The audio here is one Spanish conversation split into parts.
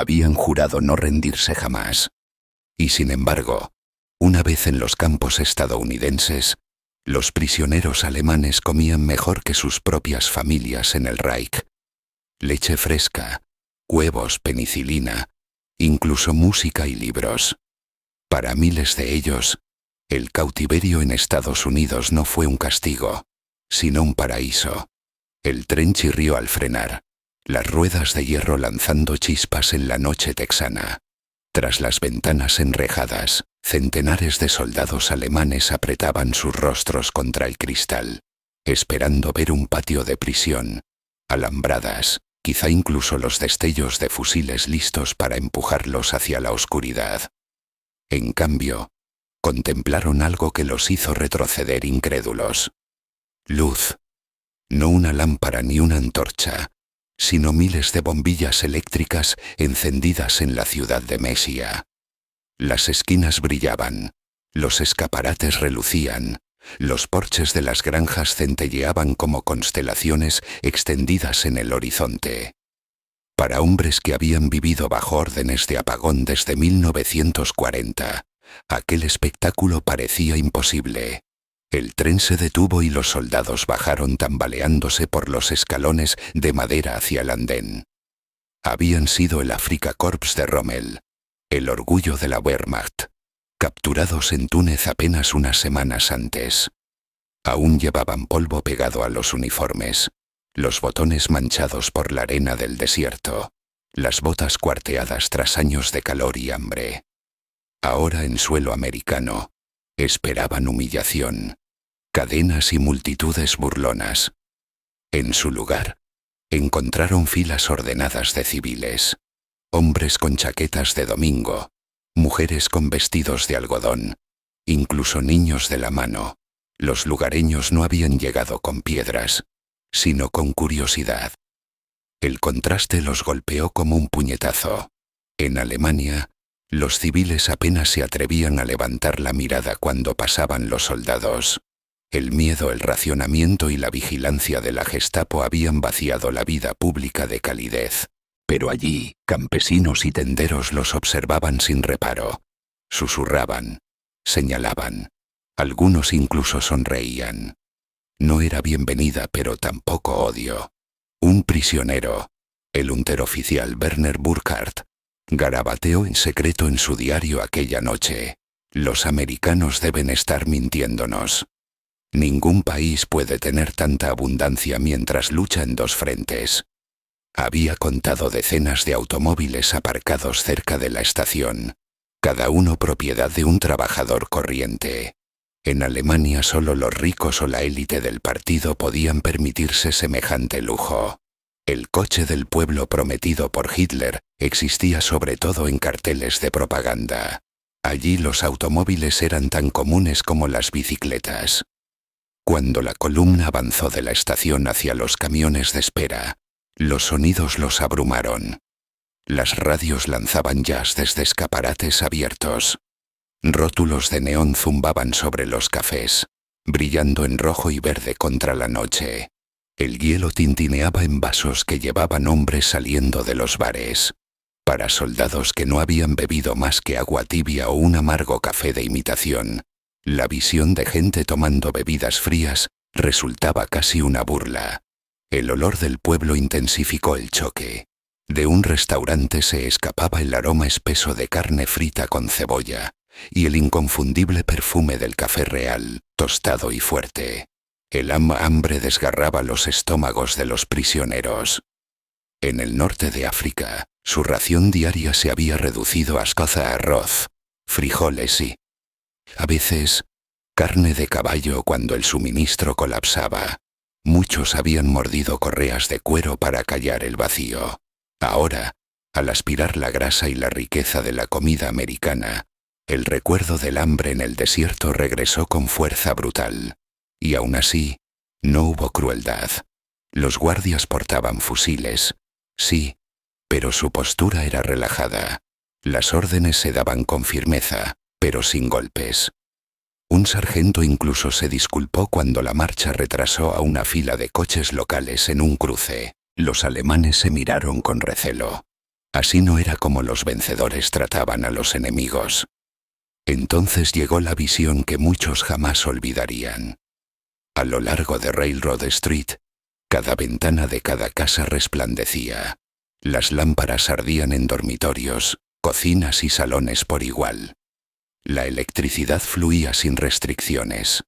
Habían jurado no rendirse jamás. Y sin embargo, una vez en los campos estadounidenses, los prisioneros alemanes comían mejor que sus propias familias en el Reich. Leche fresca, huevos, penicilina, incluso música y libros. Para miles de ellos, el cautiverio en Estados Unidos no fue un castigo, sino un paraíso. El tren chirrió al frenar, las ruedas de hierro lanzando chispas en la noche texana. Tras las ventanas enrejadas, centenares de soldados alemanes apretaban sus rostros contra el cristal, esperando ver un patio de prisión, alambradas, quizá incluso los destellos de fusiles listos para empujarlos hacia la oscuridad. En cambio, contemplaron algo que los hizo retroceder incrédulos. Luz. No una lámpara ni una antorcha, sino miles de bombillas eléctricas encendidas en la ciudad de Mesía. Las esquinas brillaban, los escaparates relucían, los porches de las granjas centelleaban como constelaciones extendidas en el horizonte. Para hombres que habían vivido bajo órdenes de apagón desde 1940, aquel espectáculo parecía imposible. El tren se detuvo y los soldados bajaron tambaleándose por los escalones de madera hacia el andén. Habían sido el Afrika Korps de Rommel, el orgullo de la Wehrmacht, capturados en Túnez apenas unas semanas antes. Aún llevaban polvo pegado a los uniformes, los botones manchados por la arena del desierto, las botas cuarteadas tras años de calor y hambre. Ahora en suelo americano, esperaban humillación, cadenas y multitudes burlonas. En su lugar, encontraron filas ordenadas de civiles, hombres con chaquetas de domingo, mujeres con vestidos de algodón, incluso niños de la mano. Los lugareños no habían llegado con piedras, sino con curiosidad. El contraste los golpeó como un puñetazo. En Alemania, los civiles apenas se atrevían a levantar la mirada cuando pasaban los soldados. El miedo, el racionamiento y la vigilancia de la Gestapo habían vaciado la vida pública de calidez. Pero allí, campesinos y tenderos los observaban sin reparo. Susurraban, señalaban. Algunos incluso sonreían. No era bienvenida, pero tampoco odio. Un prisionero, el unteroficial Werner Burkhardt, garabateó en secreto en su diario aquella noche. Los americanos deben estar mintiéndonos. Ningún país puede tener tanta abundancia mientras lucha en dos frentes. Había contado decenas de automóviles aparcados cerca de la estación, cada uno propiedad de un trabajador corriente. En Alemania solo los ricos o la élite del partido podían permitirse semejante lujo. El coche del pueblo prometido por Hitler existía sobre todo en carteles de propaganda. Allí los automóviles eran tan comunes como las bicicletas. Cuando la columna avanzó de la estación hacia los camiones de espera, los sonidos los abrumaron. Las radios lanzaban jazz desde escaparates abiertos. Rótulos de neón zumbaban sobre los cafés, brillando en rojo y verde contra la noche. El hielo tintineaba en vasos que llevaban hombres saliendo de los bares. Para soldados que no habían bebido más que agua tibia o un amargo café de imitación, la visión de gente tomando bebidas frías resultaba casi una burla. El olor del pueblo intensificó el choque. De un restaurante se escapaba el aroma espeso de carne frita con cebolla y el inconfundible perfume del café real, tostado y fuerte. El hambre desgarraba los estómagos de los prisioneros. En el norte de África, su ración diaria se había reducido a escoza, arroz, frijoles y, a veces, carne de caballo cuando el suministro colapsaba. Muchos habían mordido correas de cuero para callar el vacío. Ahora, al aspirar la grasa y la riqueza de la comida americana, el recuerdo del hambre en el desierto regresó con fuerza brutal. Y aún así, no hubo crueldad. Los guardias portaban fusiles, sí, pero su postura era relajada. Las órdenes se daban con firmeza, pero sin golpes. Un sargento incluso se disculpó cuando la marcha retrasó a una fila de coches locales en un cruce. Los alemanes se miraron con recelo. Así no era como los vencedores trataban a los enemigos. Entonces llegó la visión que muchos jamás olvidarían. A lo largo de Railroad Street, cada ventana de cada casa resplandecía. Las lámparas ardían en dormitorios, cocinas y salones por igual. La electricidad fluía sin restricciones.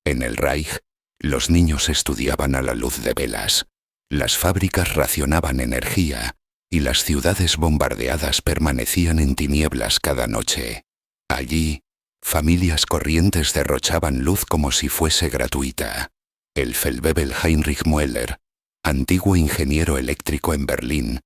En el Reich, los niños estudiaban a la luz de velas, las fábricas racionaban energía, y las ciudades bombardeadas permanecían en tinieblas cada noche. Allí, familias corrientes derrochaban luz como si fuese gratuita. El Feldwebel Heinrich Müller, antiguo ingeniero eléctrico en Berlín,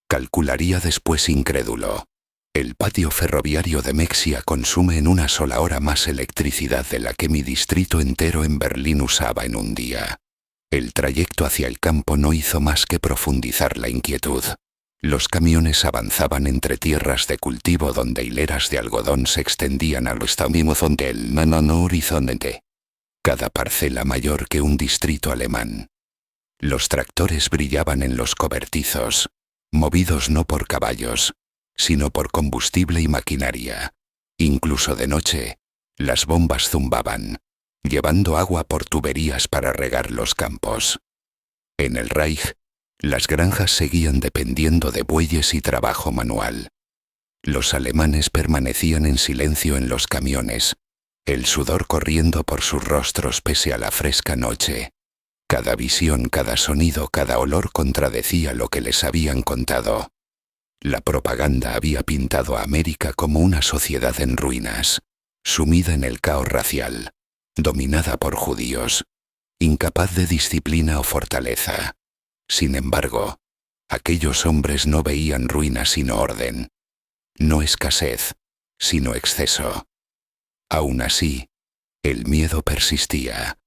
calcularía después incrédulo: el patio ferroviario de Mexia consume en una sola hora más electricidad de la que mi distrito entero en Berlín usaba en un día. El trayecto hacia el campo no hizo más que profundizar la inquietud. Los camiones avanzaban entre tierras de cultivo donde hileras de algodón se extendían al horizonte del no horizonte. Cada parcela mayor que un distrito alemán. Los tractores brillaban en los cobertizos, movidos no por caballos, sino por combustible y maquinaria. Incluso de noche, las bombas zumbaban, llevando agua por tuberías para regar los campos. En el Reich, las granjas seguían dependiendo de bueyes y trabajo manual. Los alemanes permanecían en silencio en los camiones, el sudor corriendo por sus rostros pese a la fresca noche. Cada visión, cada sonido, cada olor contradecía lo que les habían contado. La propaganda había pintado a América como una sociedad en ruinas, sumida en el caos racial, dominada por judíos, incapaz de disciplina o fortaleza. Sin embargo, aquellos hombres no veían ruinas sino orden, no escasez, sino exceso. Aún así, el miedo persistía.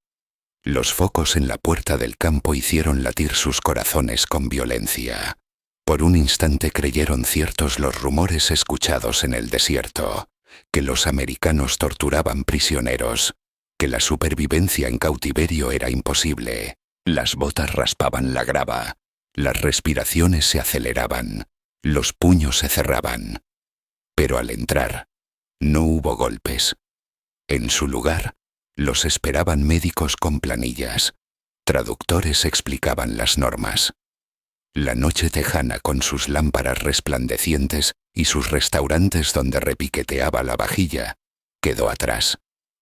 Los focos en la puerta del campo hicieron latir sus corazones con violencia. Por un instante creyeron ciertos los rumores escuchados en el desierto, que los americanos torturaban prisioneros, que la supervivencia en cautiverio era imposible. Las botas raspaban la grava, las respiraciones se aceleraban, los puños se cerraban. Pero al entrar, no hubo golpes. En su lugar, los esperaban médicos con planillas. Traductores explicaban las normas. La noche tejana con sus lámparas resplandecientes y sus restaurantes donde repiqueteaba la vajilla, quedó atrás.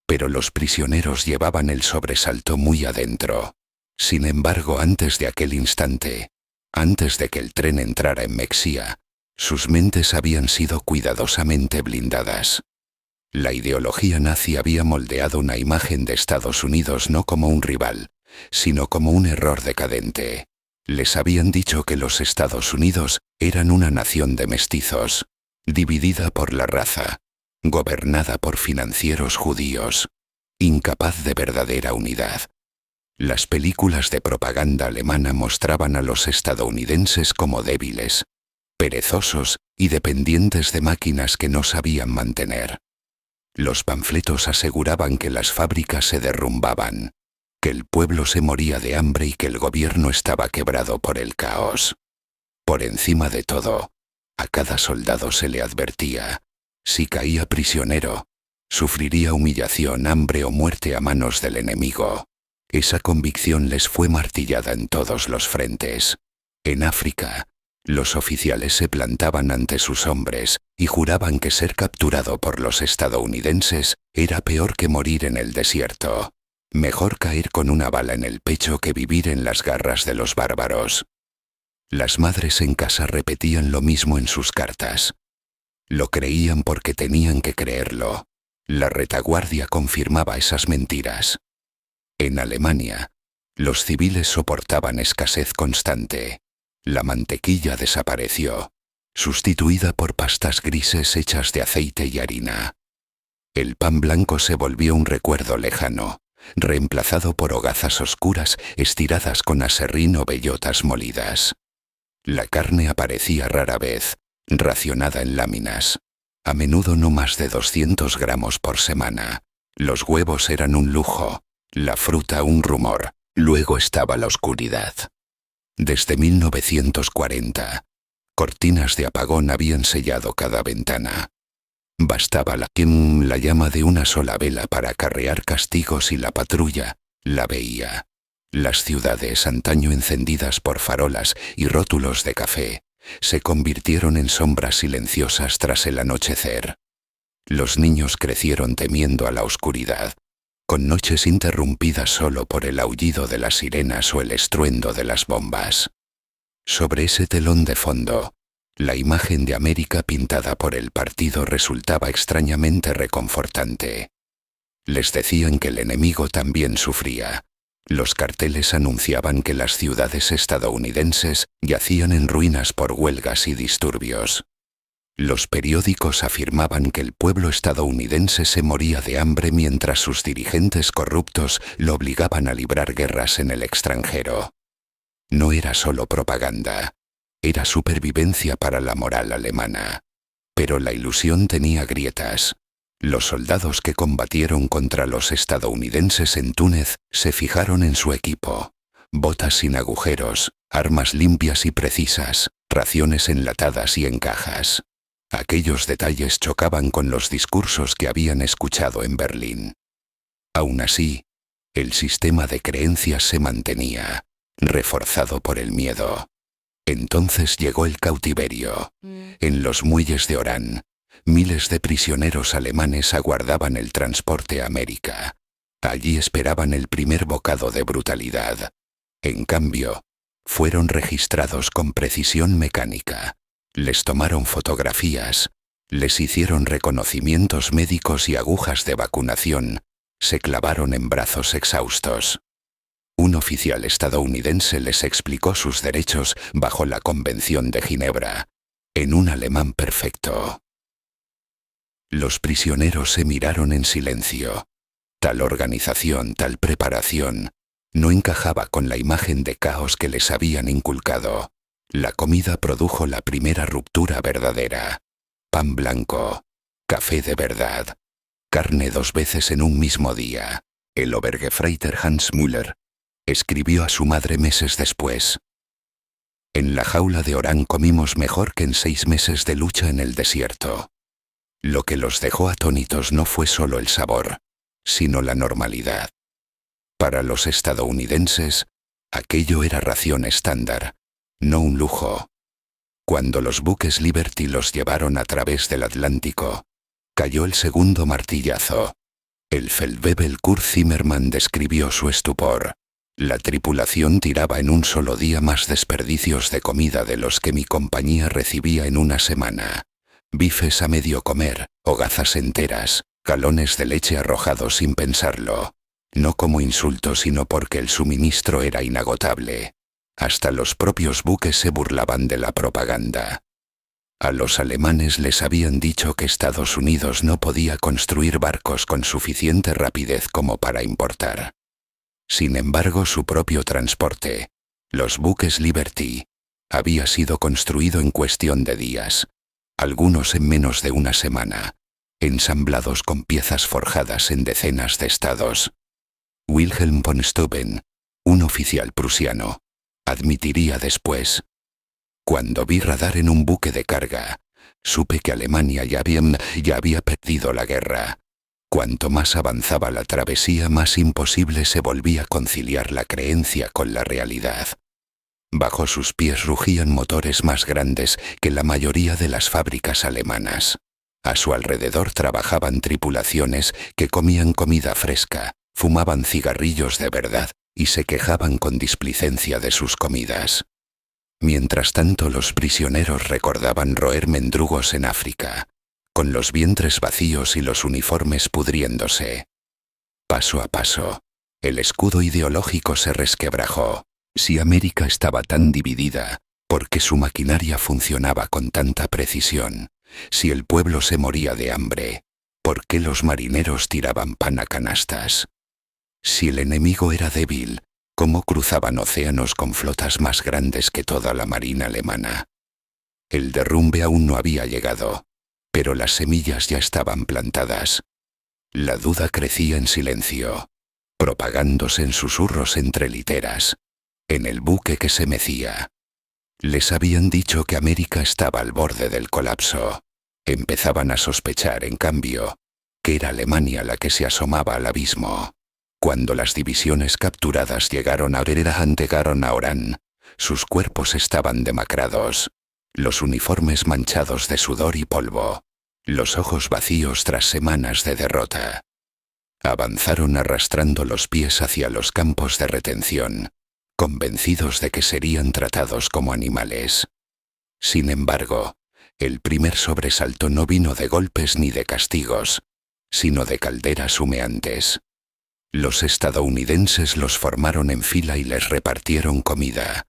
Pero los prisioneros llevaban el sobresalto muy adentro. Sin embargo, antes de aquel instante, antes de que el tren entrara en Mexia, sus mentes habían sido cuidadosamente blindadas. La ideología nazi había moldeado una imagen de Estados Unidos no como un rival, sino como un error decadente. Les habían dicho que los Estados Unidos eran una nación de mestizos, dividida por la raza, gobernada por financieros judíos, incapaz de verdadera unidad. Las películas de propaganda alemana mostraban a los estadounidenses como débiles, perezosos y dependientes de máquinas que no sabían mantener. Los panfletos aseguraban que las fábricas se derrumbaban, que el pueblo se moría de hambre y que el gobierno estaba quebrado por el caos. Por encima de todo, a cada soldado se le advertía: si caía prisionero, sufriría humillación, hambre o muerte a manos del enemigo. Esa convicción les fue martillada en todos los frentes. En África, los oficiales se plantaban ante sus hombres y juraban que ser capturado por los estadounidenses era peor que morir en el desierto. Mejor caer con una bala en el pecho que vivir en las garras de los bárbaros. Las madres en casa repetían lo mismo en sus cartas. Lo creían porque tenían que creerlo. La retaguardia confirmaba esas mentiras. En Alemania, los civiles soportaban escasez constante. La mantequilla desapareció, sustituida por pastas grises hechas de aceite y harina. El pan blanco se volvió un recuerdo lejano, reemplazado por hogazas oscuras estiradas con aserrín o bellotas molidas. La carne aparecía rara vez, racionada en láminas, a menudo no más de 200 gramos por semana. Los huevos eran un lujo, la fruta un rumor. Luego estaba la oscuridad. Desde 1940, Cortinas de apagón habían sellado cada ventana. Bastaba la llama de una sola vela para acarrear castigos y la patrulla la veía. Las ciudades, antaño encendidas por farolas y rótulos de café, se convirtieron en sombras silenciosas tras el anochecer. Los niños crecieron temiendo a la oscuridad, con noches interrumpidas solo por el aullido de las sirenas o el estruendo de las bombas. Sobre ese telón de fondo, la imagen de América pintada por el partido resultaba extrañamente reconfortante. Les decían que el enemigo también sufría. Los carteles anunciaban que las ciudades estadounidenses yacían en ruinas por huelgas y disturbios. Los periódicos afirmaban que el pueblo estadounidense se moría de hambre mientras sus dirigentes corruptos lo obligaban a librar guerras en el extranjero. No era solo propaganda, era supervivencia para la moral alemana. Pero la ilusión tenía grietas. Los soldados que combatieron contra los estadounidenses en Túnez se fijaron en su equipo: botas sin agujeros, armas limpias y precisas, raciones enlatadas y en cajas. Aquellos detalles chocaban con los discursos que habían escuchado en Berlín. Aún así, el sistema de creencias se mantenía, reforzado por el miedo. Entonces llegó el cautiverio. En los muelles de Orán, miles de prisioneros alemanes aguardaban el transporte a América. Allí esperaban el primer bocado de brutalidad. En cambio, fueron registrados con precisión mecánica. Les tomaron fotografías, les hicieron reconocimientos médicos y agujas de vacunación, se clavaron en brazos exhaustos. Un oficial estadounidense les explicó sus derechos bajo la Convención de Ginebra, en un alemán perfecto. Los prisioneros se miraron en silencio. Tal organización, tal preparación, no encajaba con la imagen de caos que les habían inculcado. La comida produjo la primera ruptura verdadera. Pan blanco, café de verdad, carne 2 veces en un mismo día. El Obergefreiter Hans Müller escribió a su madre meses después: en la jaula de Orán comimos mejor que en 6 meses de lucha en el desierto. Lo que los dejó atónitos no fue solo el sabor, sino la normalidad. Para los estadounidenses, aquello era ración estándar, no un lujo. Cuando los buques Liberty los llevaron a través del Atlántico, cayó el segundo martillazo. El Feldwebel Kurt Zimmermann describió su estupor. La tripulación tiraba en un solo día más desperdicios de comida de los que mi compañía recibía en una semana. Bifes a medio comer, hogazas enteras, galones de leche arrojados sin pensarlo. No como insulto, sino porque el suministro era inagotable. Hasta los propios buques se burlaban de la propaganda. A los alemanes les habían dicho que Estados Unidos no podía construir barcos con suficiente rapidez como para importar. Sin embargo, su propio transporte, los buques Liberty, había sido construido en cuestión de días, algunos en menos de una semana, ensamblados con piezas forjadas en decenas de estados. Wilhelm von Steuben, un oficial prusiano, admitiría después: cuando vi radar en un buque de carga, supe que Alemania ya había perdido la guerra. Cuanto más avanzaba la travesía, más imposible se volvía conciliar la creencia con la realidad. Bajo sus pies rugían motores más grandes que la mayoría de las fábricas alemanas. A su alrededor trabajaban tripulaciones que comían comida fresca, fumaban cigarrillos de verdad y se quejaban con displicencia de sus comidas. Mientras tanto, los prisioneros recordaban roer mendrugos en África, con los vientres vacíos y los uniformes pudriéndose. Paso a paso, el escudo ideológico se resquebrajó. Si América estaba tan dividida, ¿por qué su maquinaria funcionaba con tanta precisión? Si el pueblo se moría de hambre, ¿por qué los marineros tiraban pan a canastas? Si el enemigo era débil, ¿cómo cruzaban océanos con flotas más grandes que toda la marina alemana? El derrumbe aún no había llegado, pero las semillas ya estaban plantadas. La duda crecía en silencio, propagándose en susurros entre literas, en el buque que se mecía. Les habían dicho que América estaba al borde del colapso. Empezaban a sospechar, en cambio, que era Alemania la que se asomaba al abismo. Cuando las divisiones capturadas llegaron a Orán, sus cuerpos estaban demacrados, los uniformes manchados de sudor y polvo, los ojos vacíos tras semanas de derrota. Avanzaron arrastrando los pies hacia los campos de retención, convencidos de que serían tratados como animales. Sin embargo, el primer sobresalto no vino de golpes ni de castigos, sino de calderas humeantes. Los estadounidenses los formaron en fila y les repartieron comida.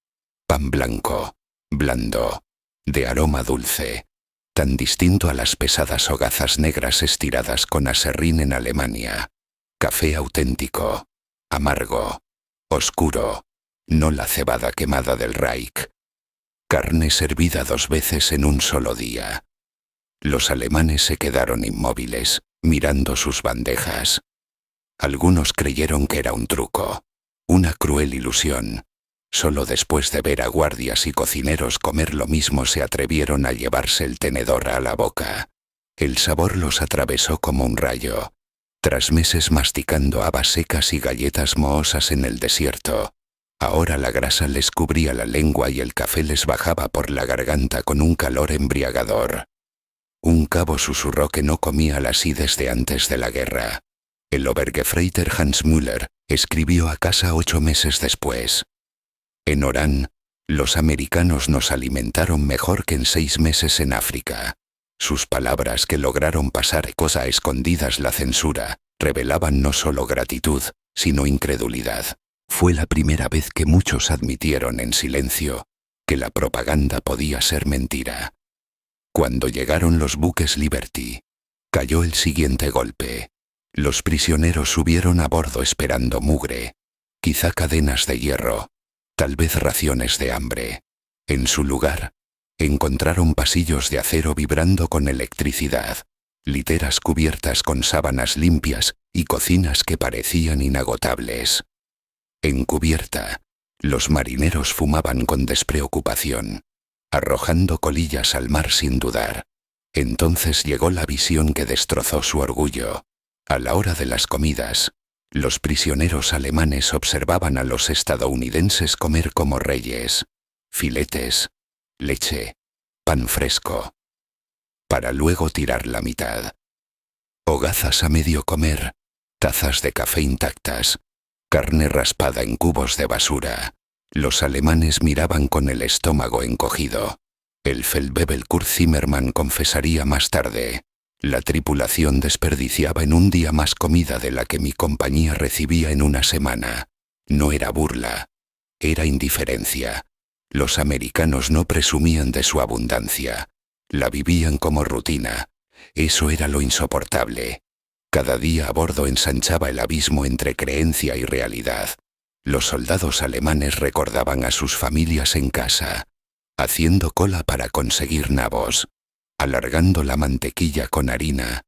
Pan blanco, blando, de aroma dulce, tan distinto a las pesadas hogazas negras estiradas con aserrín en Alemania. Café auténtico, amargo, oscuro, no la cebada quemada del Reich. Carne servida 2 veces en un solo día. Los alemanes se quedaron inmóviles, mirando sus bandejas. Algunos creyeron que era un truco, una cruel ilusión. Solo después de ver a guardias y cocineros comer lo mismo se atrevieron a llevarse el tenedor a la boca. El sabor los atravesó como un rayo. Tras meses masticando habas secas y galletas mohosas en el desierto, ahora la grasa les cubría la lengua y el café les bajaba por la garganta con un calor embriagador. Un cabo susurró que no comía así desde antes de la guerra. El Obergefreiter Hans Müller escribió a casa 8 meses después. En Orán, los americanos nos alimentaron mejor que en 6 meses en África. Sus palabras, que lograron pasar a escondidas la censura, revelaban no solo gratitud, sino incredulidad. Fue la primera vez que muchos admitieron en silencio que la propaganda podía ser mentira. Cuando llegaron los buques Liberty, cayó el siguiente golpe. Los prisioneros subieron a bordo esperando mugre, quizá cadenas de hierro, tal vez raciones de hambre. En su lugar, encontraron pasillos de acero vibrando con electricidad, literas cubiertas con sábanas limpias y cocinas que parecían inagotables. En cubierta, los marineros fumaban con despreocupación, arrojando colillas al mar sin dudar. Entonces llegó la visión que destrozó su orgullo. A la hora de las comidas, los prisioneros alemanes observaban a los estadounidenses comer como reyes, filetes, leche, pan fresco, para luego tirar la mitad. Hogazas a medio comer, tazas de café intactas, carne raspada en cubos de basura. Los alemanes miraban con el estómago encogido. El Feldwebel Kurt Zimmermann confesaría más tarde: la tripulación desperdiciaba en un día más comida de la que mi compañía recibía en una semana. No era burla, era indiferencia. Los americanos no presumían de su abundancia, la vivían como rutina. Eso era lo insoportable. Cada día a bordo ensanchaba el abismo entre creencia y realidad. Los soldados alemanes recordaban a sus familias en casa, haciendo cola para conseguir nabos, alargando la mantequilla con harina,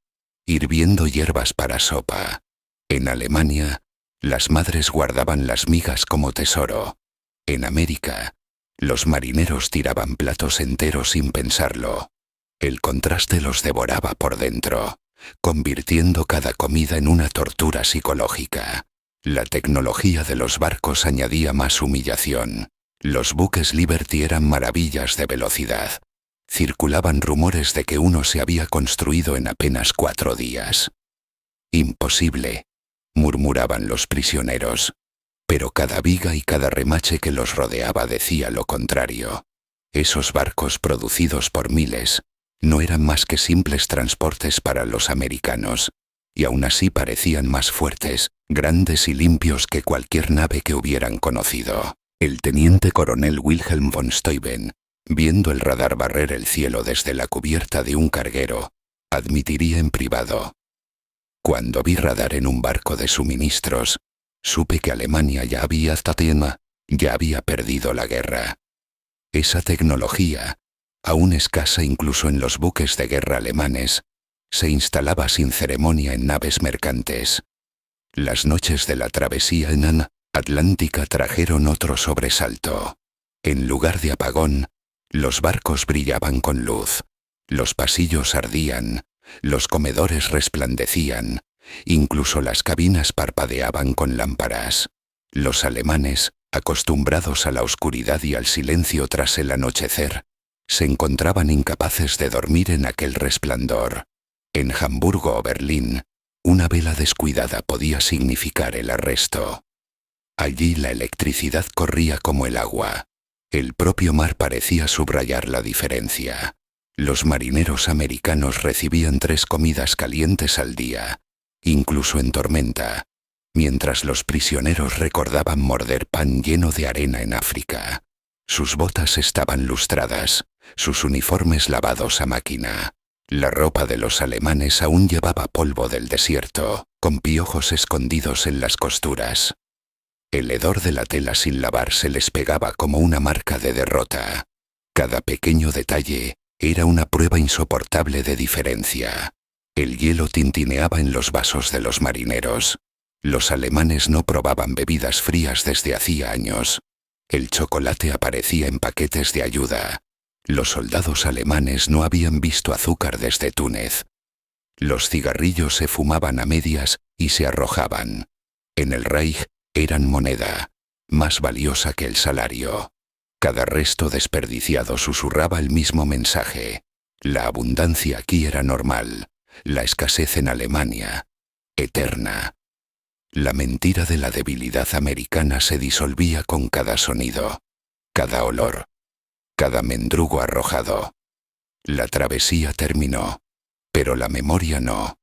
hirviendo hierbas para sopa. En Alemania, las madres guardaban las migas como tesoro. En América, los marineros tiraban platos enteros sin pensarlo. El contraste los devoraba por dentro, convirtiendo cada comida en una tortura psicológica. La tecnología de los barcos añadía más humillación. Los buques Liberty eran maravillas de velocidad. Circulaban rumores de que uno se había construido en apenas 4 días. Imposible, murmuraban los prisioneros. Pero cada viga y cada remache que los rodeaba decía lo contrario. Esos barcos producidos por miles no eran más que simples transportes para los americanos, y aún así parecían más fuertes, grandes y limpios que cualquier nave que hubieran conocido. El teniente coronel Wilhelm von Steuben, viendo el radar barrer el cielo desde la cubierta de un carguero, admitiría en privado: cuando vi radar en un barco de suministros, supe que Alemania ya había perdido la guerra. Esa tecnología, aún escasa incluso en los buques de guerra alemanes, se instalaba sin ceremonia en naves mercantes. Las noches de la travesía en Atlántica trajeron otro sobresalto. En lugar de apagón, Los barcos brillaban con luz. Los pasillos ardían. Los comedores resplandecían. Incluso las cabinas parpadeaban con lámparas. Los alemanes, acostumbrados a la oscuridad y al silencio tras el anochecer, se encontraban incapaces de dormir en aquel resplandor. En Hamburgo o Berlín, una vela descuidada podía significar el arresto. Allí la electricidad corría como el agua. El propio mar parecía subrayar la diferencia. Los marineros americanos recibían 3 comidas calientes al día, incluso en tormenta, mientras los prisioneros recordaban morder pan lleno de arena en África. Sus botas estaban lustradas, sus uniformes lavados a máquina. La ropa de los alemanes aún llevaba polvo del desierto, con piojos escondidos en las costuras. El hedor de la tela sin lavar se les pegaba como una marca de derrota. Cada pequeño detalle era una prueba insoportable de diferencia. El hielo tintineaba en los vasos de los marineros. Los alemanes no probaban bebidas frías desde hacía años. El chocolate aparecía en paquetes de ayuda. Los soldados alemanes no habían visto azúcar desde Túnez. Los cigarrillos se fumaban a medias y se arrojaban. En el Reich eran moneda, más valiosa que el salario. Cada resto desperdiciado susurraba el mismo mensaje. La abundancia aquí era normal, la escasez en Alemania, eterna. La mentira de la debilidad americana se disolvía con cada sonido, cada olor, cada mendrugo arrojado. La travesía terminó, pero la memoria no.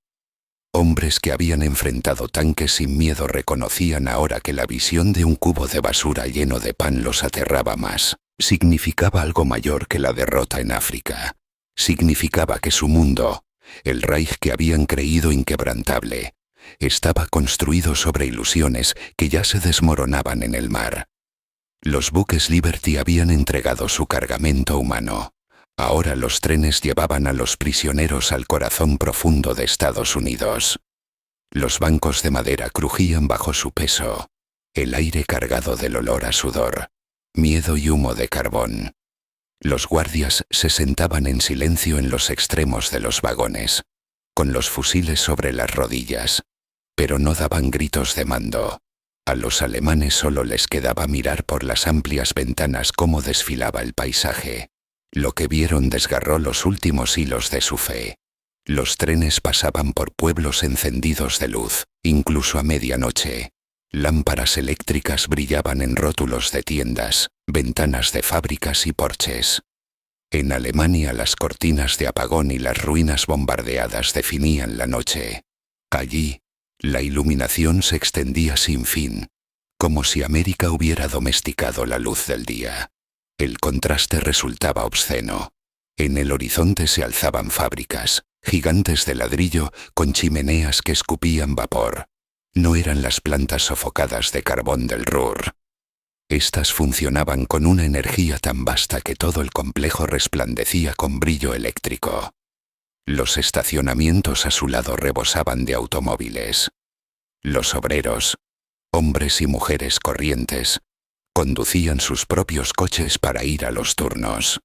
Hombres que habían enfrentado tanques sin miedo reconocían ahora que la visión de un cubo de basura lleno de pan los aterraba más. Significaba algo mayor que la derrota en África. Significaba que su mundo, el Reich que habían creído inquebrantable, estaba construido sobre ilusiones que ya se desmoronaban en el mar. Los buques Liberty habían entregado su cargamento humano. Ahora los trenes llevaban a los prisioneros al corazón profundo de Estados Unidos. Los bancos de madera crujían bajo su peso. El aire cargado del olor a sudor, miedo y humo de carbón. Los guardias se sentaban en silencio en los extremos de los vagones, con los fusiles sobre las rodillas, pero no daban gritos de mando. A los alemanes solo les quedaba mirar por las amplias ventanas cómo desfilaba el paisaje. Lo que vieron desgarró los últimos hilos de su fe. Los trenes pasaban por pueblos encendidos de luz, incluso a medianoche. Lámparas eléctricas brillaban en rótulos de tiendas, ventanas de fábricas y porches. En Alemania las cortinas de apagón y las ruinas bombardeadas definían la noche. Allí, la iluminación se extendía sin fin, como si América hubiera domesticado la luz del día. El contraste resultaba obsceno. En el horizonte se alzaban fábricas, gigantes de ladrillo con chimeneas que escupían vapor. No eran las plantas sofocadas de carbón del Ruhr. Estas funcionaban con una energía tan vasta que todo el complejo resplandecía con brillo eléctrico. Los estacionamientos a su lado rebosaban de automóviles. Los obreros, hombres y mujeres corrientes, conducían sus propios coches para ir a los turnos.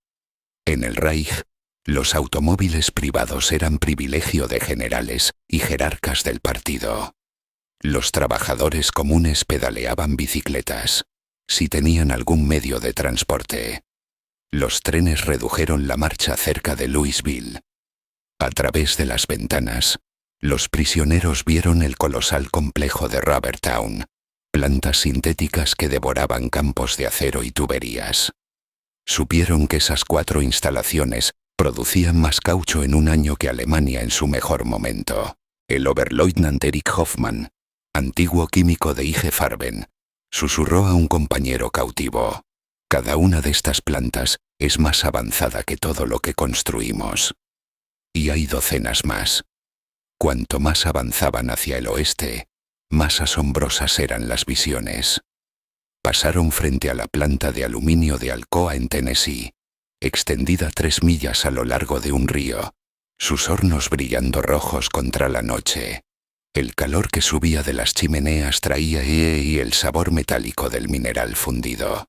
En el Reich, los automóviles privados eran privilegio de generales y jerarcas del partido. Los trabajadores comunes pedaleaban bicicletas, si tenían algún medio de transporte. Los trenes redujeron la marcha cerca de Louisville. A través de las ventanas, los prisioneros vieron el colosal complejo de Rubber Town, plantas sintéticas que devoraban campos de acero y tuberías. Supieron que esas 4 instalaciones producían más caucho en un año que Alemania en su mejor momento. El Oberleutnant Erich Hoffmann, antiguo químico de IG Farben, susurró a un compañero cautivo: cada una de estas plantas es más avanzada que todo lo que construimos. Y hay docenas más. Cuanto más avanzaban hacia el oeste, más asombrosas eran las visiones. Pasaron frente a la planta de aluminio de Alcoa en Tennessee, extendida 3 millas a lo largo de un río, sus hornos brillando rojos contra la noche. El calor que subía de las chimeneas traía y el sabor metálico del mineral fundido.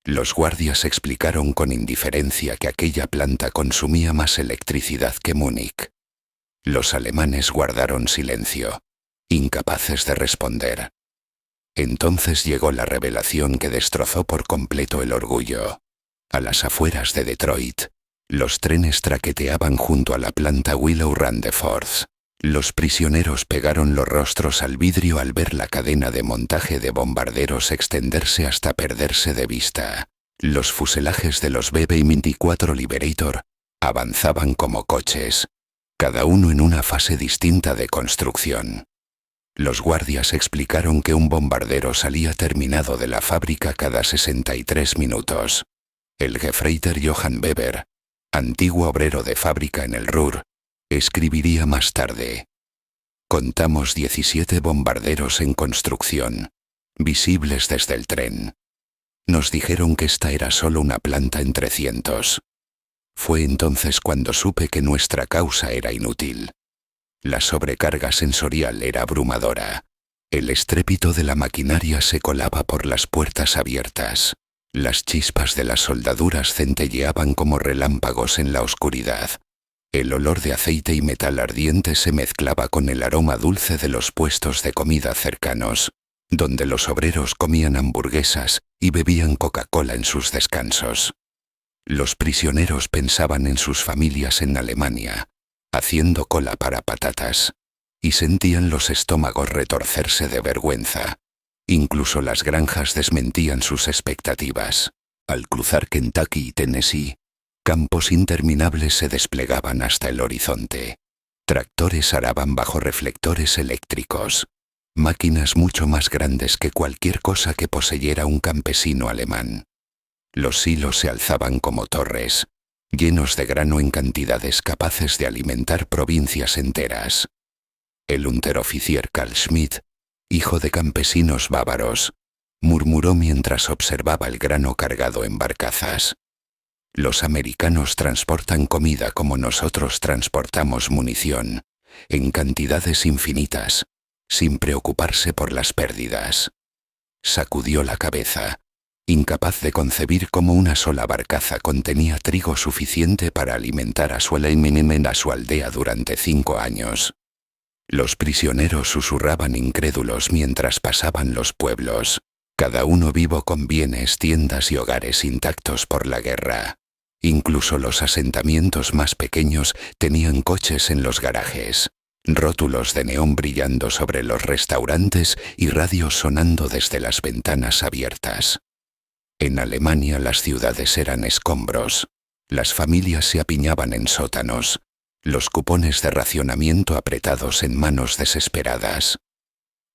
Los guardias explicaron con indiferencia que aquella planta consumía más electricidad que Múnich. Los alemanes guardaron silencio, incapaces de responder. Entonces llegó la revelación que destrozó por completo el orgullo. A las afueras de Detroit, los trenes traqueteaban junto a la planta Willow Run de Ford. Los prisioneros pegaron los rostros al vidrio al ver la cadena de montaje de bombarderos extenderse hasta perderse de vista. Los fuselajes de los BB-24 Liberator avanzaban como coches, cada uno en una fase distinta de construcción. Los guardias explicaron que un bombardero salía terminado de la fábrica cada 63 minutos. El Gefreiter Johann Weber, antiguo obrero de fábrica en el Ruhr, escribiría más tarde: «Contamos 17 bombarderos en construcción, visibles desde el tren. Nos dijeron que esta era solo una planta entre cientos. Fue entonces cuando supe que nuestra causa era inútil. La sobrecarga sensorial era abrumadora. El estrépito de la maquinaria se colaba por las puertas abiertas. Las chispas de las soldaduras centelleaban como relámpagos en la oscuridad. El olor de aceite y metal ardiente se mezclaba con el aroma dulce de los puestos de comida cercanos, donde los obreros comían hamburguesas y bebían Coca-Cola en sus descansos. Los prisioneros pensaban en sus familias en Alemania, haciendo cola para patatas, y sentían los estómagos retorcerse de vergüenza. Incluso las granjas desmentían sus expectativas. Al cruzar Kentucky y Tennessee, campos interminables se desplegaban hasta el horizonte. Tractores araban bajo reflectores eléctricos. Máquinas mucho más grandes que cualquier cosa que poseyera un campesino alemán. Los silos se alzaban como torres, llenos de grano en cantidades capaces de alimentar provincias enteras. El unteroficier Karl Schmidt, hijo de campesinos bávaros, murmuró mientras observaba el grano cargado en barcazas: «Los americanos transportan comida como nosotros transportamos munición, en cantidades infinitas, sin preocuparse por las pérdidas». Sacudió la cabeza, incapaz de concebir cómo una sola barcaza contenía trigo suficiente para alimentar a su aldea durante 5 años. Los prisioneros susurraban incrédulos mientras pasaban los pueblos, cada uno vivo con bienes, tiendas y hogares intactos por la guerra. Incluso los asentamientos más pequeños tenían coches en los garajes, rótulos de neón brillando sobre los restaurantes y radios sonando desde las ventanas abiertas. En Alemania las ciudades eran escombros, las familias se apiñaban en sótanos, los cupones de racionamiento apretados en manos desesperadas.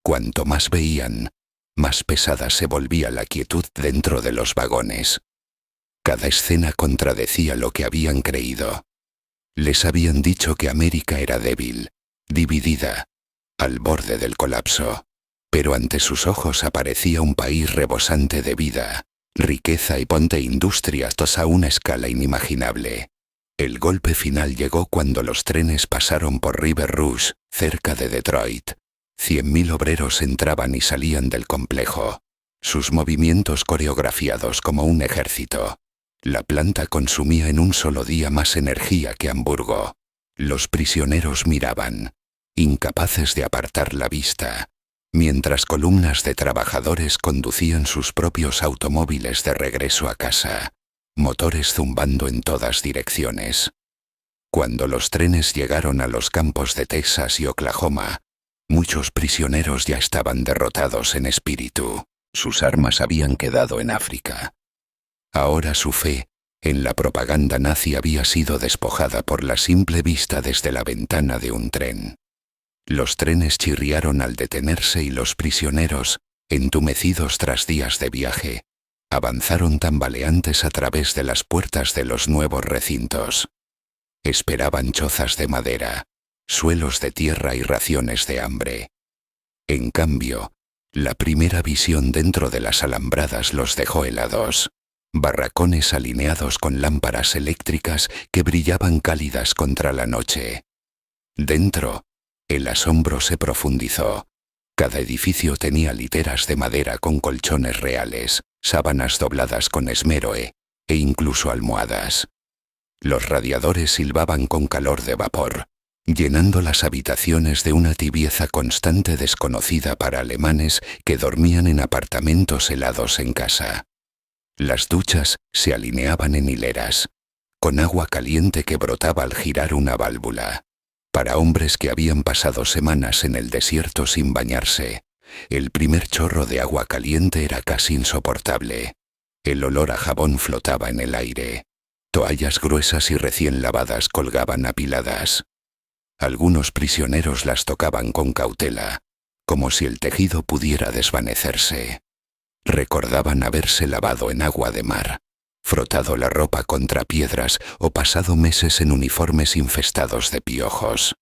Cuanto más veían, más pesada se volvía la quietud dentro de los vagones. Cada escena contradecía lo que habían creído. Les habían dicho que América era débil, dividida, al borde del colapso, pero ante sus ojos aparecía un país rebosante de vida, riqueza y industria a una escala inimaginable. El golpe final llegó cuando los trenes pasaron por River Rouge, cerca de Detroit. 100.000 obreros entraban y salían del complejo, sus movimientos coreografiados como un ejército. La planta consumía en un solo día más energía que Hamburgo. Los prisioneros miraban, incapaces de apartar la vista, mientras columnas de trabajadores conducían sus propios automóviles de regreso a casa, motores zumbando en todas direcciones. Cuando los trenes llegaron a los campos de Texas y Oklahoma, muchos prisioneros ya estaban derrotados en espíritu. Sus armas habían quedado en África. Ahora su fe en la propaganda nazi había sido despojada por la simple vista desde la ventana de un tren. Los trenes chirriaron al detenerse y los prisioneros, entumecidos tras días de viaje, avanzaron tambaleantes a través de las puertas de los nuevos recintos. Esperaban chozas de madera, suelos de tierra y raciones de hambre. En cambio, la primera visión dentro de las alambradas los dejó helados. Barracones alineados con lámparas eléctricas que brillaban cálidas contra la noche. Dentro, el asombro se profundizó. Cada edificio tenía literas de madera con colchones reales, sábanas dobladas con esmero e incluso almohadas. Los radiadores silbaban con calor de vapor, llenando las habitaciones de una tibieza constante desconocida para alemanes que dormían en apartamentos helados en casa. Las duchas se alineaban en hileras, con agua caliente que brotaba al girar una válvula. Para hombres que habían pasado semanas en el desierto sin bañarse, el primer chorro de agua caliente era casi insoportable. El olor a jabón flotaba en el aire. Toallas gruesas y recién lavadas colgaban apiladas. Algunos prisioneros las tocaban con cautela, como si el tejido pudiera desvanecerse. Recordaban haberse lavado en agua de mar, frotado la ropa contra piedras o pasado meses en uniformes infestados de piojos.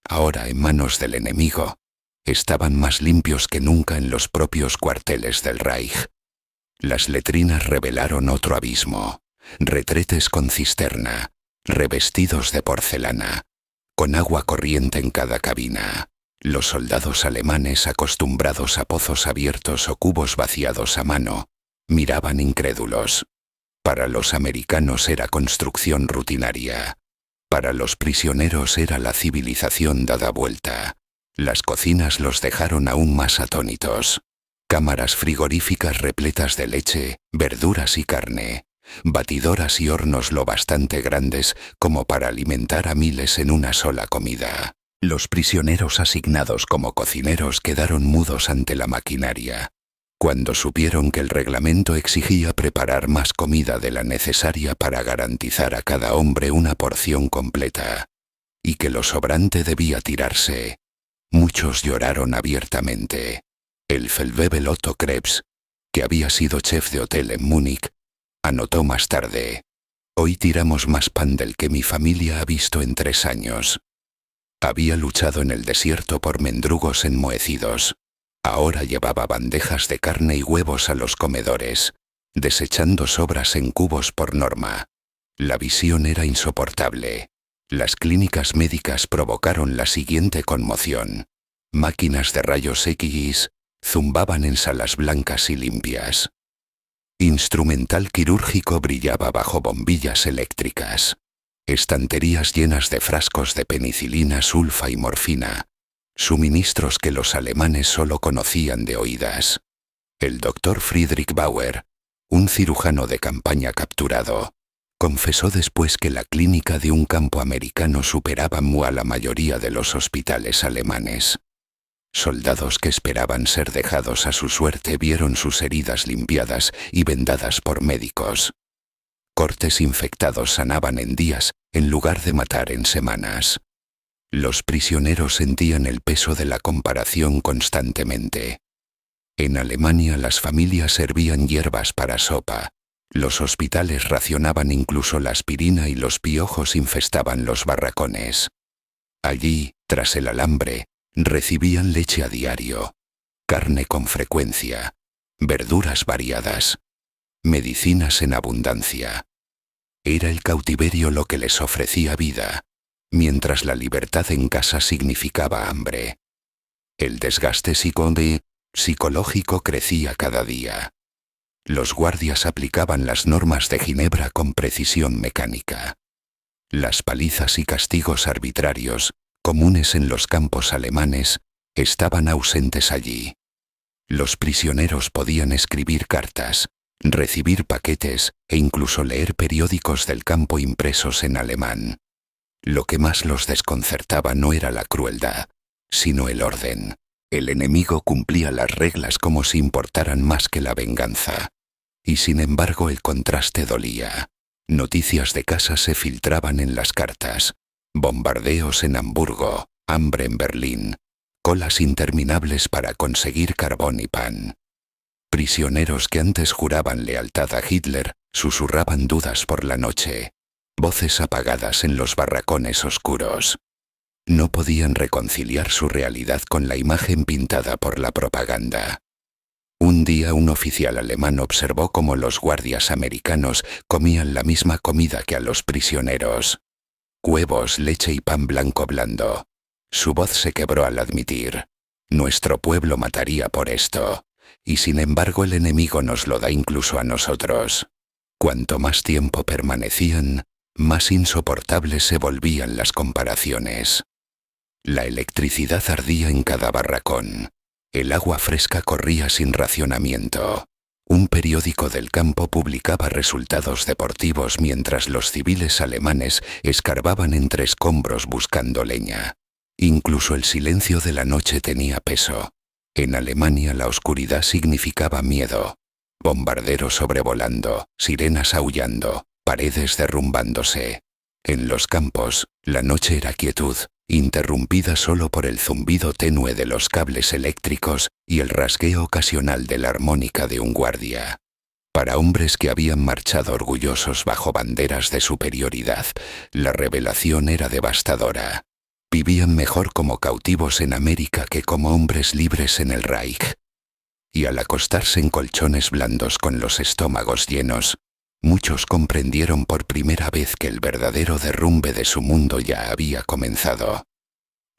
Ahora, en manos del enemigo, estaban más limpios que nunca en los propios cuarteles del Reich. Las letrinas revelaron otro abismo, retretes con cisterna, revestidos de porcelana, con agua corriente en cada cabina. Los soldados alemanes, acostumbrados a pozos abiertos o cubos vaciados a mano, miraban incrédulos. Para los americanos era construcción rutinaria. Para los prisioneros era la civilización dada vuelta. Las cocinas los dejaron aún más atónitos. Cámaras frigoríficas repletas de leche, verduras y carne. Batidoras y hornos lo bastante grandes como para alimentar a miles en una sola comida. Los prisioneros asignados como cocineros quedaron mudos ante la maquinaria. Cuando supieron que el reglamento exigía preparar más comida de la necesaria para garantizar a cada hombre una porción completa, y que lo sobrante debía tirarse, muchos lloraron abiertamente. El Feldwebel Otto Krebs, que había sido chef de hotel en Múnich, anotó más tarde: «Hoy tiramos más pan del que mi familia ha visto en 3 años». Había luchado en el desierto por mendrugos enmohecidos. Ahora llevaba bandejas de carne y huevos a los comedores, desechando sobras en cubos por norma. La visión era insoportable. Las clínicas médicas provocaron la siguiente conmoción. Máquinas de rayos X zumbaban en salas blancas y limpias. Instrumental quirúrgico brillaba bajo bombillas eléctricas. Estanterías llenas de frascos de penicilina, sulfa y morfina, suministros que los alemanes solo conocían de oídas. El doctor Friedrich Bauer, un cirujano de campaña capturado, confesó después que la clínica de un campo americano superaba a la mayoría de los hospitales alemanes. Soldados que esperaban ser dejados a su suerte vieron sus heridas limpiadas y vendadas por médicos. Cortes infectados sanaban en días en lugar de matar en semanas. Los prisioneros sentían el peso de la comparación constantemente. En Alemania las familias servían hierbas para sopa. Los hospitales racionaban incluso la aspirina y los piojos infestaban los barracones. Allí, tras el alambre, recibían leche a diario, carne con frecuencia, verduras variadas, medicinas en abundancia. Era el cautiverio lo que les ofrecía vida, mientras la libertad en casa significaba hambre. El desgaste psicológico crecía cada día. Los guardias aplicaban las normas de Ginebra con precisión mecánica. Las palizas y castigos arbitrarios, comunes en los campos alemanes, estaban ausentes allí. Los prisioneros podían escribir cartas, recibir paquetes e incluso leer periódicos del campo impresos en alemán. Lo que más los desconcertaba no era la crueldad, sino el orden. El enemigo cumplía las reglas como si importaran más que la venganza. Y sin embargo el contraste dolía. Noticias de casa se filtraban en las cartas. Bombardeos en Hamburgo, hambre en Berlín, colas interminables para conseguir carbón y pan. Prisioneros que antes juraban lealtad a Hitler susurraban dudas por la noche. Voces apagadas en los barracones oscuros. No podían reconciliar su realidad con la imagen pintada por la propaganda. Un día un oficial alemán observó cómo los guardias americanos comían la misma comida que a los prisioneros. Huevos, leche y pan blanco blando. Su voz se quebró al admitir: Nuestro pueblo mataría por esto, y sin embargo el enemigo nos lo da incluso a nosotros. Cuanto más tiempo permanecían, más insoportables se volvían las comparaciones. La electricidad ardía en cada barracón. El agua fresca corría sin racionamiento. Un periódico del campo publicaba resultados deportivos mientras los civiles alemanes escarbaban entre escombros buscando leña. Incluso el silencio de la noche tenía peso. En Alemania la oscuridad significaba miedo. Bombarderos sobrevolando, sirenas aullando, paredes derrumbándose. En los campos, la noche era quietud, interrumpida solo por el zumbido tenue de los cables eléctricos y el rasgueo ocasional de la armónica de un guardia. Para hombres que habían marchado orgullosos bajo banderas de superioridad, la revelación era devastadora. Vivían mejor como cautivos en América que como hombres libres en el Reich. Y al acostarse en colchones blandos con los estómagos llenos, muchos comprendieron por primera vez que el verdadero derrumbe de su mundo ya había comenzado.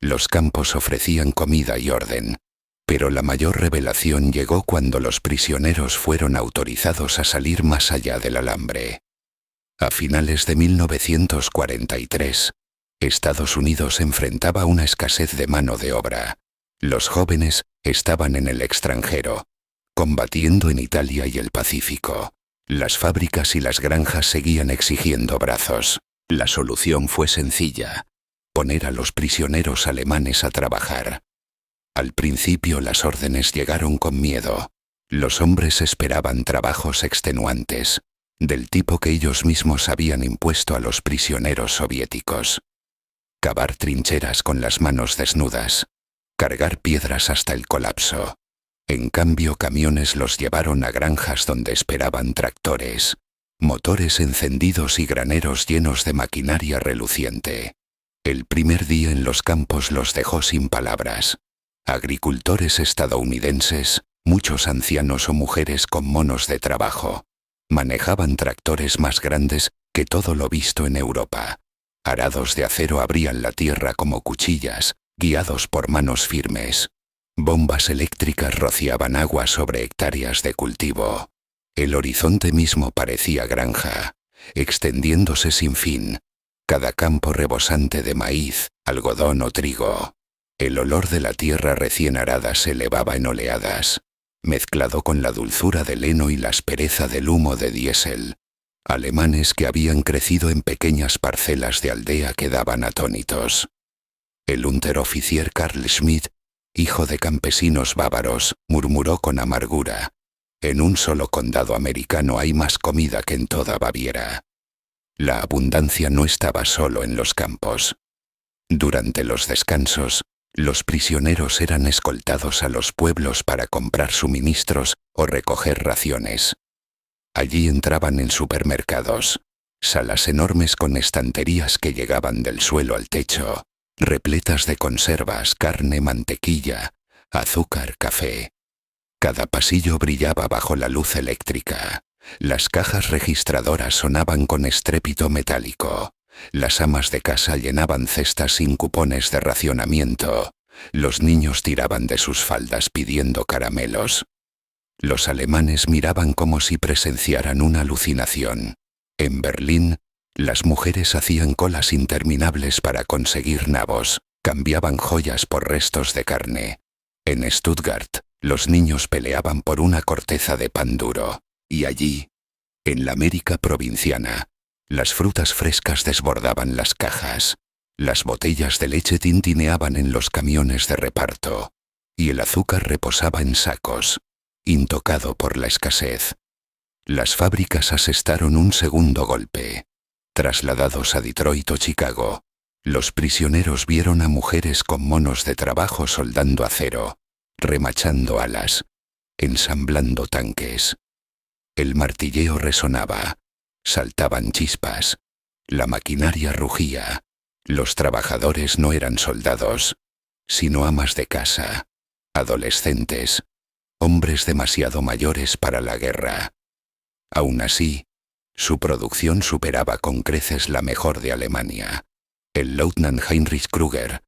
Los campos ofrecían comida y orden, pero la mayor revelación llegó cuando los prisioneros fueron autorizados a salir más allá del alambre. A finales de 1943, Estados Unidos enfrentaba una escasez de mano de obra. Los jóvenes estaban en el extranjero, combatiendo en Italia y el Pacífico. Las fábricas y las granjas seguían exigiendo brazos. La solución fue sencilla: poner a los prisioneros alemanes a trabajar. Al principio las órdenes llegaron con miedo. Los hombres esperaban trabajos extenuantes, del tipo que ellos mismos habían impuesto a los prisioneros soviéticos. Cavar trincheras con las manos desnudas, cargar piedras hasta el colapso. En cambio, camiones los llevaron a granjas donde esperaban tractores, motores encendidos y graneros llenos de maquinaria reluciente. El primer día en los campos los dejó sin palabras. Agricultores estadounidenses, muchos ancianos o mujeres con monos de trabajo, manejaban tractores más grandes que todo lo visto en Europa. Arados de acero abrían la tierra como cuchillas, guiados por manos firmes. Bombas eléctricas rociaban agua sobre hectáreas de cultivo. El horizonte mismo parecía granja, extendiéndose sin fin, cada campo rebosante de maíz, algodón o trigo. El olor de la tierra recién arada se elevaba en oleadas, mezclado con la dulzura del heno y la aspereza del humo de diésel. Alemanes que habían crecido en pequeñas parcelas de aldea quedaban atónitos. El Unteroffizier Karl Schmidt, hijo de campesinos bávaros, murmuró con amargura: «En un solo condado americano hay más comida que en toda Baviera». La abundancia no estaba solo en los campos. Durante los descansos, los prisioneros eran escoltados a los pueblos para comprar suministros o recoger raciones. Allí entraban en supermercados, salas enormes con estanterías que llegaban del suelo al techo, repletas de conservas, carne, mantequilla, azúcar, café. Cada pasillo brillaba bajo la luz eléctrica. Las cajas registradoras sonaban con estrépito metálico. Las amas de casa llenaban cestas sin cupones de racionamiento. Los niños tiraban de sus faldas pidiendo caramelos. Los alemanes miraban como si presenciaran una alucinación. En Berlín, las mujeres hacían colas interminables para conseguir nabos, cambiaban joyas por restos de carne. En Stuttgart, los niños peleaban por una corteza de pan duro. Y allí, en la América provinciana, las frutas frescas desbordaban las cajas, las botellas de leche tintineaban en los camiones de reparto, y el azúcar reposaba en sacos, intocado por la escasez. Las fábricas asestaron un segundo golpe. Trasladados a Detroit o Chicago, los prisioneros vieron a mujeres con monos de trabajo soldando acero, remachando alas, ensamblando tanques. El martilleo resonaba, saltaban chispas, la maquinaria rugía. Los trabajadores no eran soldados, sino amas de casa, adolescentes, hombres demasiado mayores para la guerra. Aún así, su producción superaba con creces la mejor de Alemania. El Leutnant Heinrich Krüger,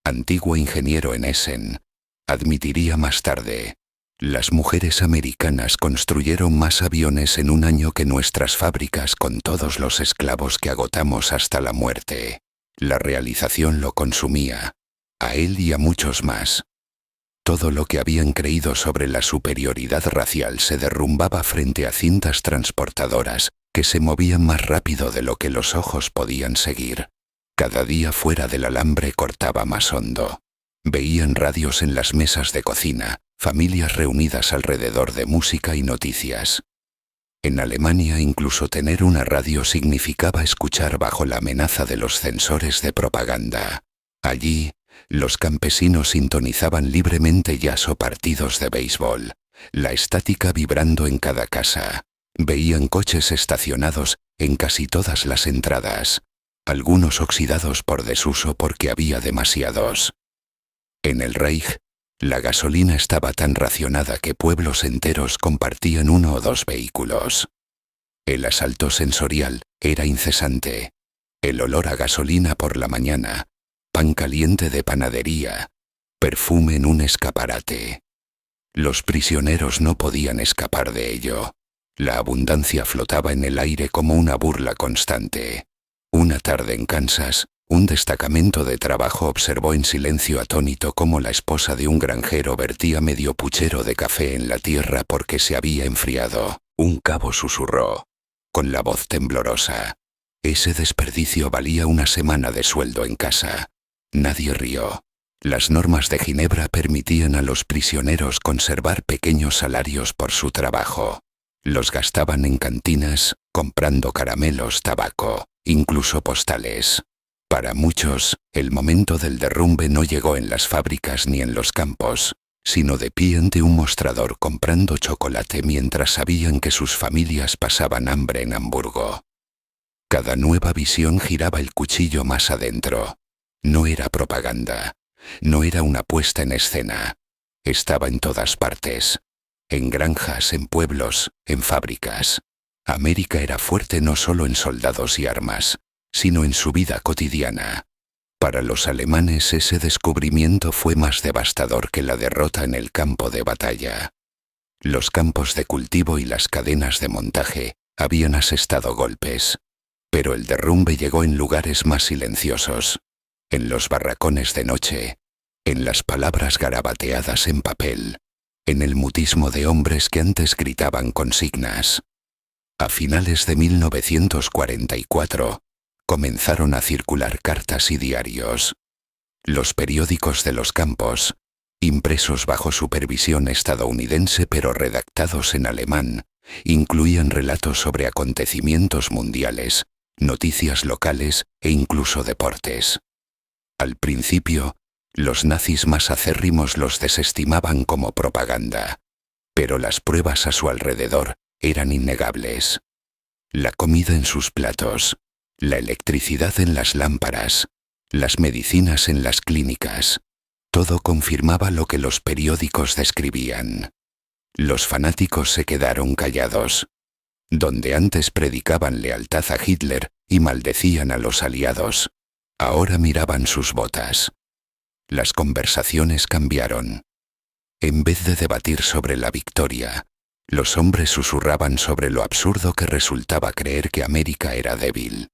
antiguo ingeniero en Essen, Admitiría más tarde: las mujeres americanas construyeron más aviones en un año que nuestras fábricas con todos los esclavos que agotamos hasta la muerte. La realización lo consumía, a él y a muchos más. Todo lo que habían creído sobre la superioridad racial se derrumbaba frente a cintas transportadoras que se movían más rápido de lo que los ojos podían seguir. Cada día fuera del alambre cortaba más hondo. Veían radios en las mesas de cocina, familias reunidas alrededor de música y noticias. En Alemania incluso tener una radio significaba escuchar bajo la amenaza de los censores de propaganda. Allí, los campesinos sintonizaban libremente jazz o partidos de béisbol, la estática vibrando en cada casa. Veían coches estacionados en casi todas las entradas, algunos oxidados por desuso porque había demasiados. En el Reich, la gasolina estaba tan racionada que pueblos enteros compartían 1 o 2 vehículos. El asalto sensorial era incesante. El olor a gasolina por la mañana, pan caliente de panadería, perfume en un escaparate. Los prisioneros no podían escapar de ello. La abundancia flotaba en el aire como una burla constante. Una tarde en Kansas, un destacamento de trabajo observó en silencio atónito cómo la esposa de un granjero vertía medio puchero de café en la tierra porque se había enfriado. Un cabo susurró, con la voz temblorosa: ese desperdicio valía una semana de sueldo en casa. Nadie rió. Las normas de Ginebra permitían a los prisioneros conservar pequeños salarios por su trabajo. Los gastaban en cantinas, comprando caramelos, tabaco, incluso postales. Para muchos, el momento del derrumbe no llegó en las fábricas ni en los campos, sino de pie ante un mostrador comprando chocolate mientras sabían que sus familias pasaban hambre en Hamburgo. Cada nueva visión giraba el cuchillo más adentro. No era propaganda, no era una puesta en escena. Estaba en todas partes. En granjas, en pueblos, en fábricas. América era fuerte no solo en soldados y armas, sino en su vida cotidiana. Para los alemanes ese descubrimiento fue más devastador que la derrota en el campo de batalla. Los campos de cultivo y las cadenas de montaje habían asestado golpes, pero el derrumbe llegó en lugares más silenciosos, en los barracones de noche, en las palabras garabateadas en papel, en el mutismo de hombres que antes gritaban consignas. A finales de 1944, comenzaron a circular cartas y diarios. Los periódicos de los campos, impresos bajo supervisión estadounidense pero redactados en alemán, incluían relatos sobre acontecimientos mundiales, noticias locales e incluso deportes. Al principio, los nazis más acérrimos los desestimaban como propaganda, pero las pruebas a su alrededor eran innegables. La comida en sus platos, la electricidad en las lámparas, las medicinas en las clínicas, todo confirmaba lo que los periódicos describían. Los fanáticos se quedaron callados. Donde antes predicaban lealtad a Hitler y maldecían a los aliados, ahora miraban sus botas. Las conversaciones cambiaron. En vez de debatir sobre la victoria, los hombres susurraban sobre lo absurdo que resultaba creer que América era débil.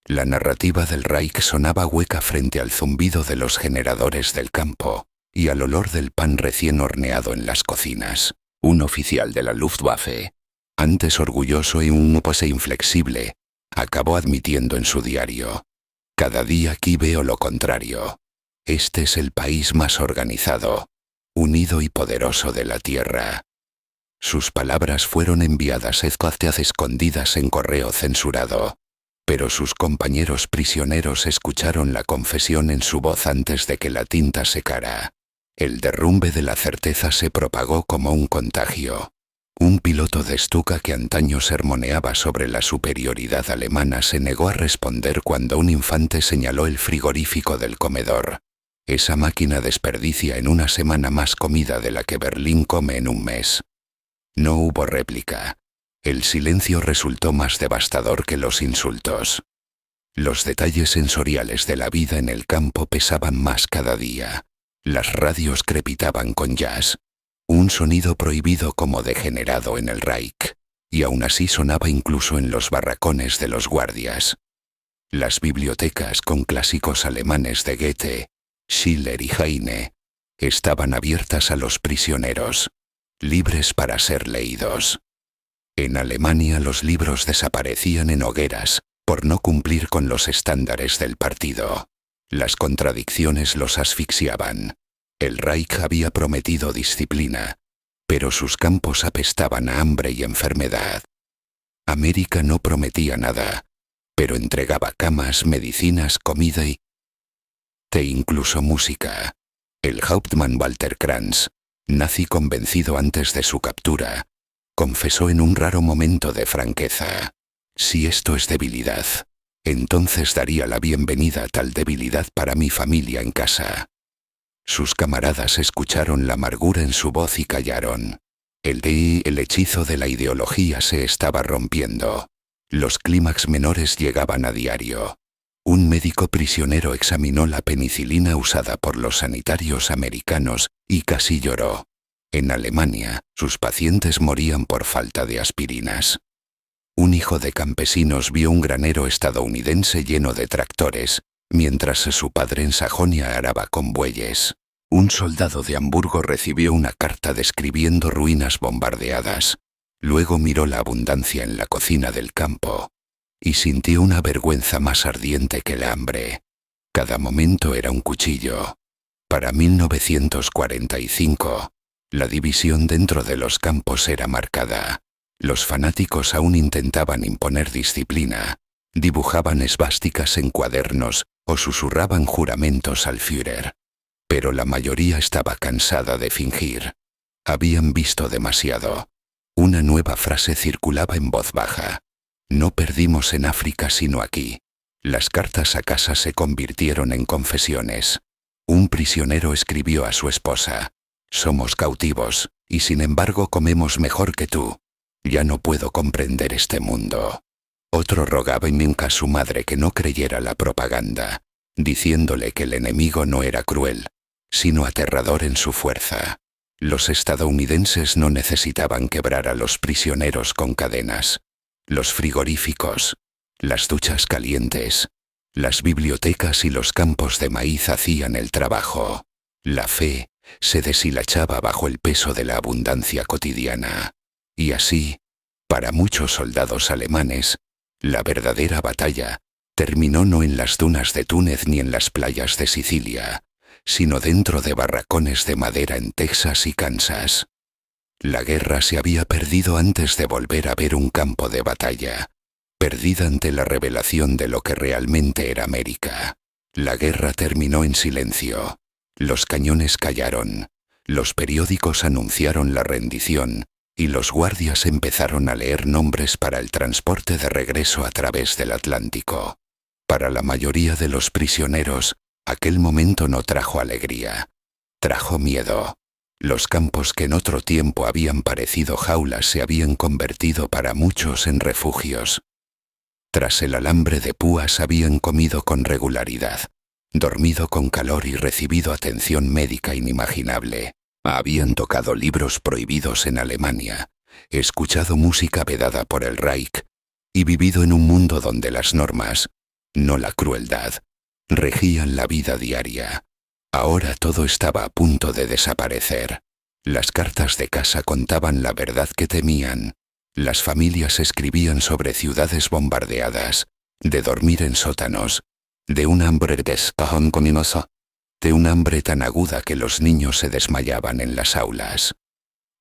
La narrativa del Reich sonaba hueca frente al zumbido de los generadores del campo y al olor del pan recién horneado en las cocinas. Un oficial de la Luftwaffe, antes orgulloso y un pose inflexible, acabó admitiendo en su diario: cada día aquí veo lo contrario. Este es el país más organizado, unido y poderoso de la tierra. Sus palabras fueron enviadas escondidas en correo censurado, pero sus compañeros prisioneros escucharon la confesión en su voz antes de que la tinta secara. El derrumbe de la certeza se propagó como un contagio. Un piloto de Stuka que antaño sermoneaba sobre la superioridad alemana se negó a responder cuando un infante señaló el frigorífico del comedor. Esa máquina desperdicia en una semana más comida de la que Berlín come en un mes. No hubo réplica. El silencio resultó más devastador que los insultos. Los detalles sensoriales de la vida en el campo pesaban más cada día. Las radios crepitaban con jazz, un sonido prohibido como degenerado en el Reich, y aún así sonaba incluso en los barracones de los guardias. Las bibliotecas con clásicos alemanes de Goethe, Schiller y Heine estaban abiertas a los prisioneros, libres para ser leídos. En Alemania los libros desaparecían en hogueras por no cumplir con los estándares del partido. Las contradicciones los asfixiaban. El Reich había prometido disciplina, pero sus campos apestaban a hambre y enfermedad. América no prometía nada, pero entregaba camas, medicinas, comida e incluso música. El Hauptmann Walter Kranz, nazi convencido antes de su captura, confesó en un raro momento de franqueza: si esto es debilidad, entonces daría la bienvenida a tal debilidad para mi familia en casa. Sus camaradas escucharon la amargura en su voz y callaron. El hechizo de la ideología se estaba rompiendo. Los clímax menores llegaban a diario. Un médico prisionero examinó la penicilina usada por los sanitarios americanos y casi lloró. En Alemania, sus pacientes morían por falta de aspirinas. Un hijo de campesinos vio un granero estadounidense lleno de tractores, mientras su padre en Sajonia araba con bueyes. Un soldado de Hamburgo recibió una carta describiendo ruinas bombardeadas. Luego miró la abundancia en la cocina del campo y sintió una vergüenza más ardiente que la hambre. Cada momento era un cuchillo. Para 1945, la división dentro de los campos era marcada. Los fanáticos aún intentaban imponer disciplina, dibujaban esvásticas en cuadernos o susurraban juramentos al Führer. Pero la mayoría estaba cansada de fingir. Habían visto demasiado. Una nueva frase circulaba en voz baja: no perdimos en África sino aquí. Las cartas a casa se convirtieron en confesiones. Un prisionero escribió a su esposa: somos cautivos, y sin embargo comemos mejor que tú. Ya no puedo comprender este mundo. Otro rogaba a su madre que no creyera la propaganda, diciéndole que el enemigo no era cruel, sino aterrador en su fuerza. Los estadounidenses no necesitaban quebrar a los prisioneros con cadenas. Los frigoríficos, las duchas calientes, las bibliotecas y los campos de maíz hacían el trabajo. La fe se deshilachaba bajo el peso de la abundancia cotidiana. Y así, para muchos soldados alemanes, la verdadera batalla terminó no en las dunas de Túnez ni en las playas de Sicilia, sino dentro de barracones de madera en Texas y Kansas. La guerra se había perdido antes de volver a ver un campo de batalla, perdida ante la revelación de lo que realmente era América. La guerra terminó en silencio. Los cañones callaron, los periódicos anunciaron la rendición, y los guardias empezaron a leer nombres para el transporte de regreso a través del Atlántico. Para la mayoría de los prisioneros, aquel momento no trajo alegría, trajo miedo. Los campos que en otro tiempo habían parecido jaulas se habían convertido para muchos en refugios. Tras el alambre de púas habían comido con regularidad, dormido con calor y recibido atención médica inimaginable. Habían tocado libros prohibidos en Alemania, escuchado música vedada por el Reich y vivido en un mundo donde las normas, no la crueldad, regían la vida diaria. Ahora todo estaba a punto de desaparecer. Las cartas de casa contaban la verdad que temían. Las familias escribían sobre ciudades bombardeadas, de dormir en sótanos, de un hambre de un hambre tan aguda que los niños se desmayaban en las aulas.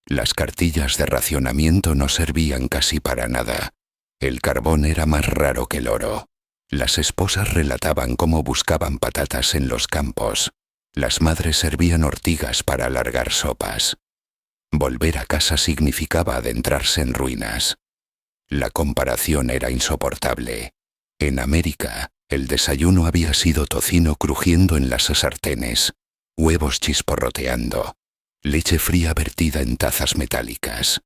Las cartillas de racionamiento no servían casi para nada. El carbón era más raro que el oro. Las esposas relataban cómo buscaban patatas en los campos. Las madres servían ortigas para alargar sopas. Volver a casa significaba adentrarse en ruinas. La comparación era insoportable. En América, el desayuno había sido tocino crujiendo en las sartenes, huevos chisporroteando, leche fría vertida en tazas metálicas.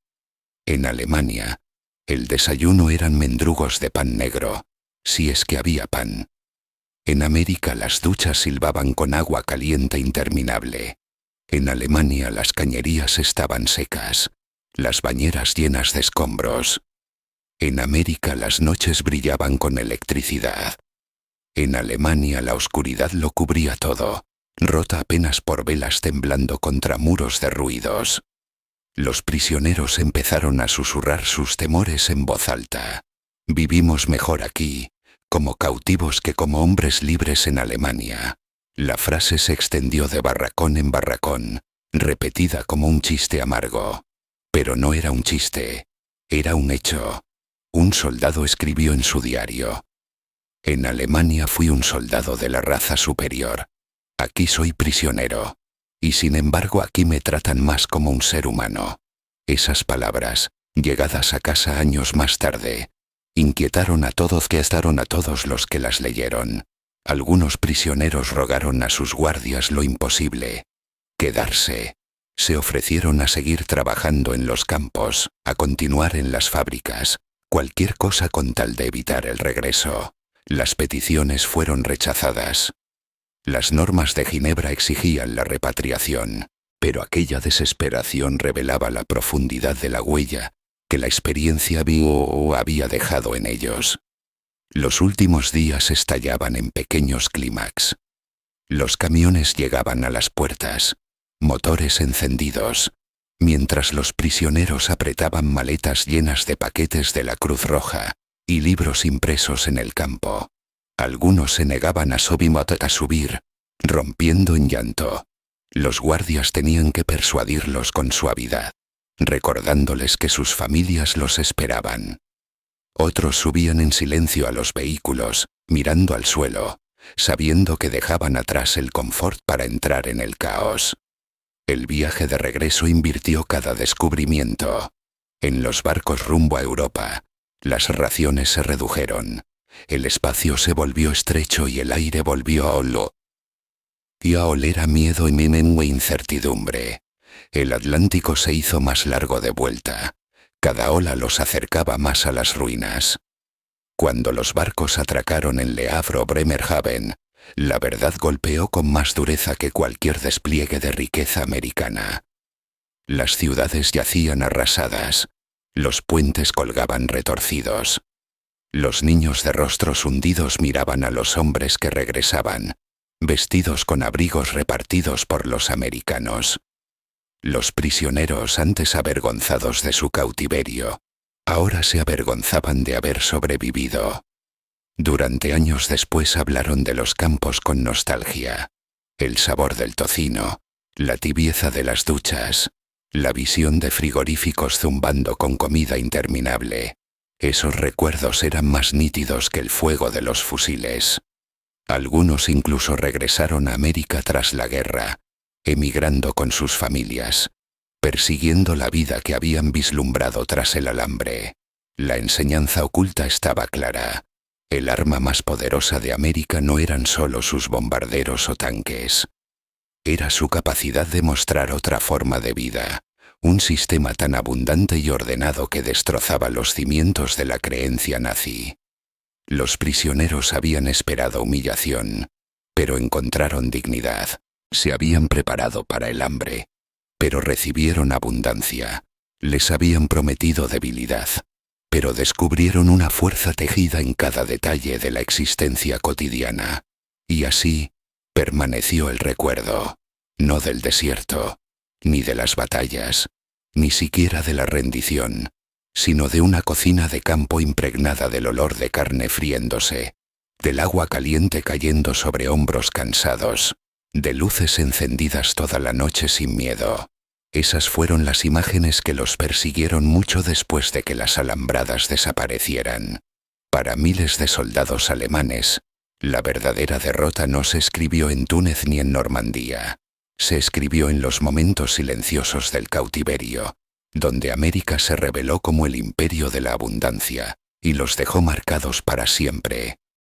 En Alemania, el desayuno eran mendrugos de pan negro, si es que había pan. En América las duchas silbaban con agua caliente interminable. En Alemania las cañerías estaban secas, las bañeras llenas de escombros. En América las noches brillaban con electricidad. En Alemania la oscuridad lo cubría todo, rota apenas por velas temblando contra muros derruidos. Los prisioneros empezaron a susurrar sus temores en voz alta. Vivimos mejor aquí, como cautivos que como hombres libres en Alemania. La frase se extendió de barracón en barracón, repetida como un chiste amargo. Pero no era un chiste, era un hecho. Un soldado escribió en su diario: en Alemania fui un soldado de la raza superior. Aquí soy prisionero. Y sin embargo aquí me tratan más como un ser humano. Esas palabras, llegadas a casa años más tarde, inquietaron a todos los que las leyeron. Algunos prisioneros rogaron a sus guardias lo imposible: quedarse. Se ofrecieron a seguir trabajando en los campos, a continuar en las fábricas, cualquier cosa con tal de evitar el regreso. Las peticiones fueron rechazadas. Las normas de Ginebra exigían la repatriación, pero aquella desesperación revelaba la profundidad de la huella que la experiencia había dejado en ellos. Los últimos días estallaban en pequeños clímax. Los camiones llegaban a las puertas, motores encendidos, mientras los prisioneros apretaban maletas llenas de paquetes de la Cruz Roja y libros impresos en el campo. Algunos se negaban a subir, rompiendo en llanto. Los guardias tenían que persuadirlos con suavidad, recordándoles que sus familias los esperaban. Otros subían en silencio a los vehículos, mirando al suelo, sabiendo que dejaban atrás el confort para entrar en el caos. El viaje de regreso invirtió cada descubrimiento. En los barcos rumbo a Europa, las raciones se redujeron. El espacio se volvió estrecho y el aire volvió a oler a miedo y incertidumbre. El Atlántico se hizo más largo de vuelta. Cada ola los acercaba más a las ruinas. Cuando los barcos atracaron en Le Havre o Bremerhaven, la verdad golpeó con más dureza que cualquier despliegue de riqueza americana. Las ciudades yacían arrasadas. Los puentes colgaban retorcidos. Los niños de rostros hundidos miraban a los hombres que regresaban, vestidos con abrigos repartidos por los americanos. Los prisioneros, antes avergonzados de su cautiverio, ahora se avergonzaban de haber sobrevivido. Durante años después hablaron de los campos con nostalgia. El sabor del tocino, la tibieza de las duchas, la visión de frigoríficos zumbando con comida interminable. Esos recuerdos eran más nítidos que el fuego de los fusiles. Algunos incluso regresaron a América tras la guerra, emigrando con sus familias, persiguiendo la vida que habían vislumbrado tras el alambre. La enseñanza oculta estaba clara. El arma más poderosa de América no eran solo sus bombarderos o tanques. Era su capacidad de mostrar otra forma de vida, un sistema tan abundante y ordenado que destrozaba los cimientos de la creencia nazi. Los prisioneros habían esperado humillación, pero encontraron dignidad. Se habían preparado para el hambre, pero recibieron abundancia. Les habían prometido debilidad, pero descubrieron una fuerza tejida en cada detalle de la existencia cotidiana. Y así, permaneció el recuerdo, no del desierto, ni de las batallas, ni siquiera de la rendición, sino de una cocina de campo impregnada del olor de carne friéndose, del agua caliente cayendo sobre hombros cansados, de luces encendidas toda la noche sin miedo. Esas fueron las imágenes que los persiguieron mucho después de que las alambradas desaparecieran. Para miles de soldados alemanes, la verdadera derrota no se escribió en Túnez ni en Normandía. Se escribió en los momentos silenciosos del cautiverio, donde América se reveló como el imperio de la abundancia, y los dejó marcados para siempre.